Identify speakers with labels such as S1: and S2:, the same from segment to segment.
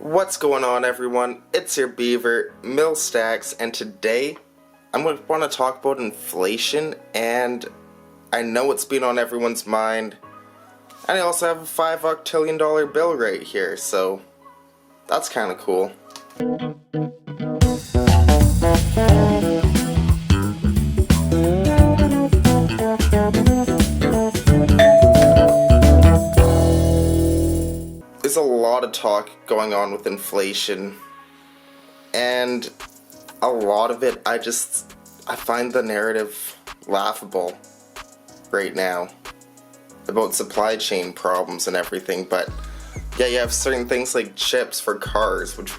S1: What's going on, everyone? It's your Beaver, MillennialStacker, and today I'm going to want to talk about inflation, and I know it's been on everyone's mind, and I also have a $5 octillion bill right here, so that's kind of cool. There's a lot of talk going on with inflation, and a lot of it I find the narrative laughable right now about supply chain problems and everything. But yeah, you have certain things like chips for cars, which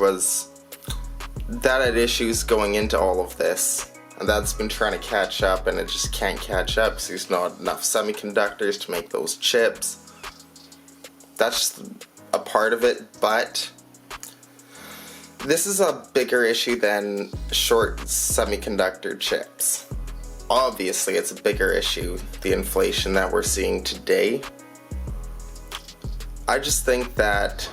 S1: had issues going into all of this, and that's been trying to catch up, and it just can't catch up because there's not enough semiconductors to make those chips. That's just a part of it, but this is a bigger issue than short semiconductor chips. Obviously, it's a bigger issue, the inflation that we're seeing today. I just think that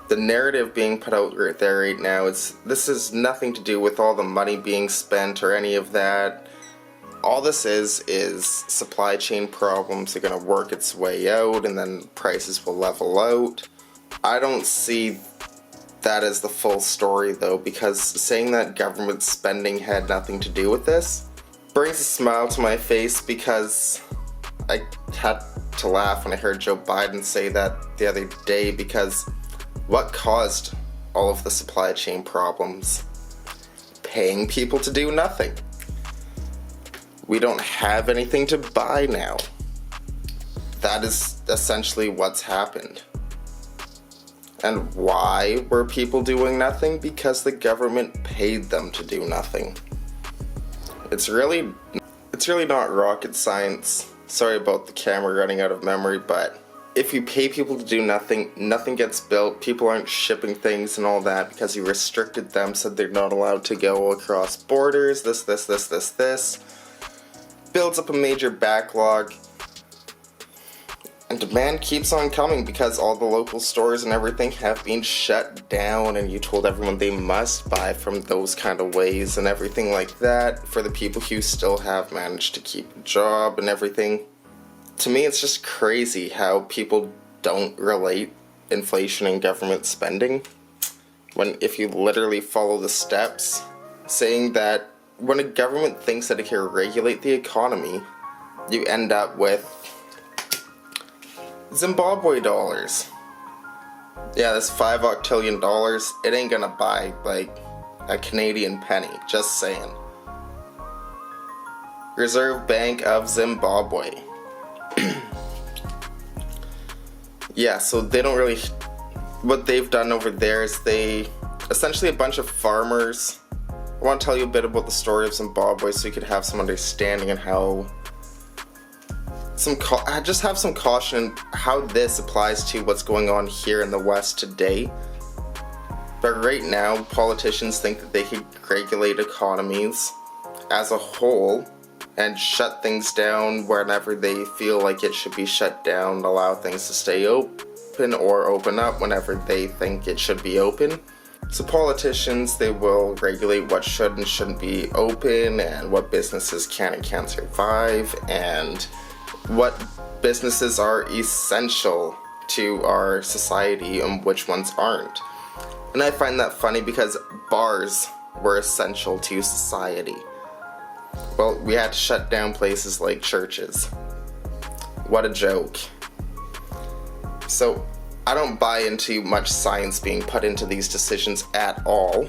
S1: the narrative being put out right there right now this has nothing to do with all the money being spent or any of that. All this is supply chain problems are going to work its way out, and then prices will level out. I don't see that as the full story, though, because saying that government spending had nothing to do with this brings a smile to my face, because I had to laugh when I heard Joe Biden say that the other day, because what caused all of the supply chain problems? Paying people to do nothing. We don't have anything to buy now. That is essentially what's happened. And why were people doing nothing? Because the government paid them to do nothing. It's really not rocket science. Sorry about the camera running out of memory, but if you pay people to do nothing, nothing gets built, people aren't shipping things and all that because you restricted them, said they're not allowed to go across borders, this. Builds up a major backlog. And demand keeps on coming because all the local stores and everything have been shut down, and you told everyone they must buy from those kind of ways and everything like that for the people who still have managed to keep a job and everything. To me, it's just crazy how people don't relate inflation and government spending, when if you literally follow the steps, saying that when a government thinks that it can regulate the economy, you end up with Zimbabwe dollars. Yeah, this $5 octillion, it ain't gonna buy like a Canadian penny, just saying. Reserve Bank of Zimbabwe. Yeah, so they don't really, what they've done over there is essentially a bunch of farmers. I want to tell you a bit about the story of Zimbabwe so you could have some understanding and how I just have some caution how this applies to what's going on here in the West today. But right now, politicians think that they could regulate economies as a whole and shut things down whenever they feel like it should be shut down, allow things to stay open or open up whenever they think it should be open. So politicians, they will regulate what should and shouldn't be open, and what businesses can and can't survive, and what businesses are essential to our society and which ones aren't. And I find that funny because bars were essential to society. Well, we had to shut down places like churches. What a joke. So I don't buy into much science being put into these decisions at all.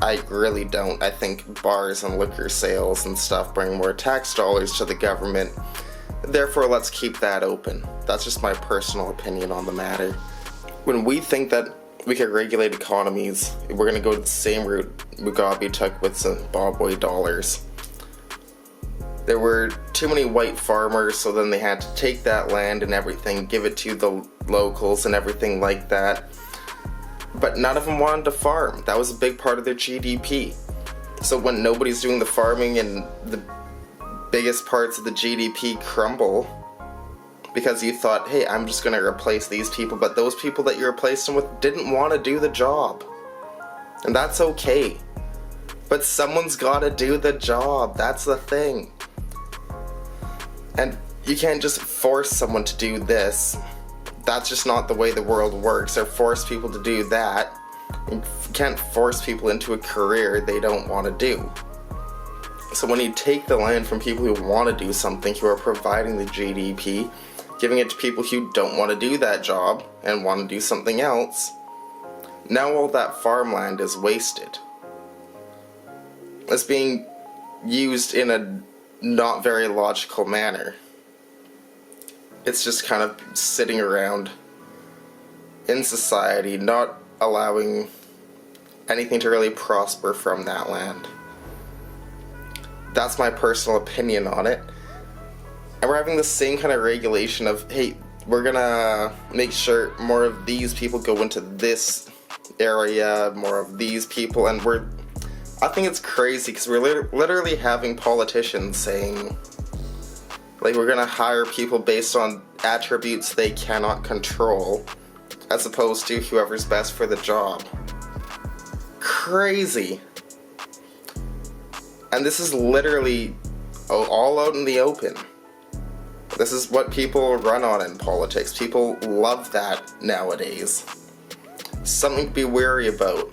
S1: I really don't. I think bars and liquor sales and stuff bring more tax dollars to the government. Therefore, let's keep that open. That's just my personal opinion on the matter. When we think that we can regulate economies, we're going to go the same route Mugabe took with Zimbabwe dollars. There were too many white farmers, so then they had to take that land and everything, give it to the locals and everything like that. But none of them wanted to farm. That was a big part of their GDP. So when nobody's doing the farming and the biggest parts of the GDP crumble, because you thought, hey, I'm just going to replace these people, but those people that you replaced them with didn't want to do the job. And that's okay. But someone's got to do the job. That's the thing. And you can't just force someone to do this. That's just not the way the world works, or force people to do that. You can't force people into a career they don't want to do. So when you take the land from people who want to do something, who are providing the GDP, giving it to people who don't want to do that job and want to do something else, now all that farmland is wasted. It's being used in a not very logical manner. It's just kind of sitting around in society, not allowing anything to really prosper from that land. That's my personal opinion on it. And we're having the same kind of regulation of, hey, we're gonna make sure more of these people go into this area, more of these people, and I think it's crazy because we're literally having politicians saying, like, we're gonna hire people based on attributes they cannot control, as opposed to whoever's best for the job. Crazy. And this is literally all out in the open. This is what people run on in politics. People love that nowadays. Something to be wary about.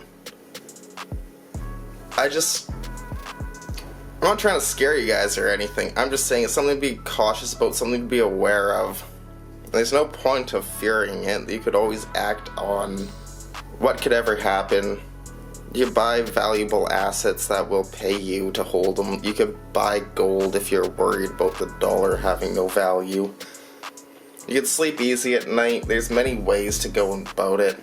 S1: I'm not trying to scare you guys or anything. I'm just saying it's something to be cautious about, something to be aware of. There's no point of fearing it. You could always act on what could ever happen. You buy valuable assets that will pay you to hold them. You could buy gold if you're worried about the dollar having no value. You could sleep easy at night. There's many ways to go about it.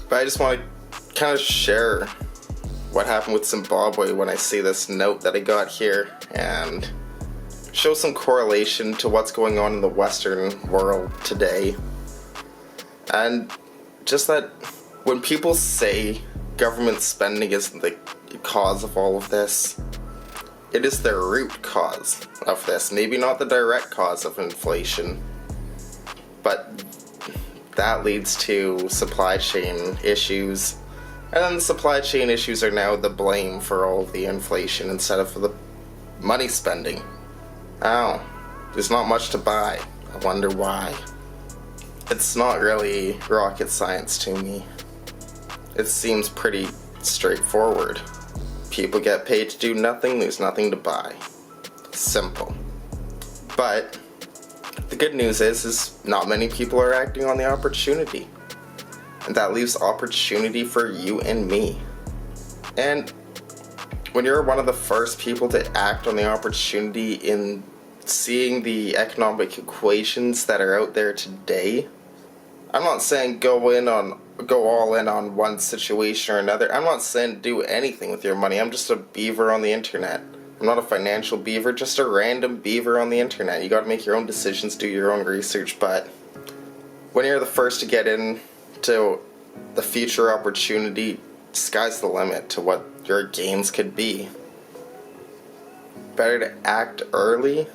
S1: But I just want to kind of share what happened with Zimbabwe when I see this note that I got here, and show some correlation to what's going on in the Western world today. And just that when people say government spending isn't the cause of all of this, it is the root cause of this. Maybe not the direct cause of inflation, but that leads to supply chain issues. And then the supply chain issues are now the blame for all of the inflation instead of for the money spending. Oh, there's not much to buy. I wonder why. It's not really rocket science to me. It seems pretty straightforward. People get paid to do nothing, there's nothing to buy. Simple. But the good news is not many people are acting on the opportunity. And that leaves opportunity for you and me. And when you're one of the first people to act on the opportunity in seeing the economic equations that are out there today, I'm not saying go all in on one situation or another. I'm not saying do anything with your money. I'm just a beaver on the internet. I'm not a financial beaver, just a random beaver on the internet. You gotta make your own decisions, do your own research, but when you're the first to get in to the future opportunity, sky's the limit to what your gains could be. Better to act early,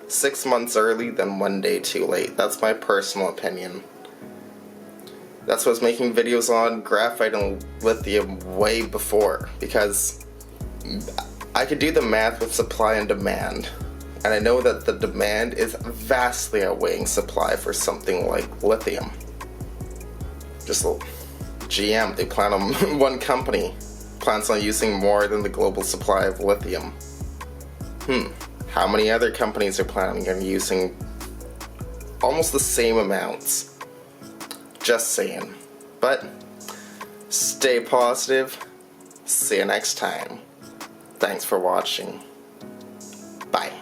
S1: 6 months early, than 1 day too late. That's my personal opinion. That's what I was making videos on graphite and lithium way before, because I could do the math with supply and demand, and I know that the demand is vastly outweighing supply for something like lithium. Just GM, they plan on one company plans on using more than the global supply of lithium. How many other companies are planning on using almost the same amounts? Just saying. But stay positive. See you next time. Thanks for watching. Bye.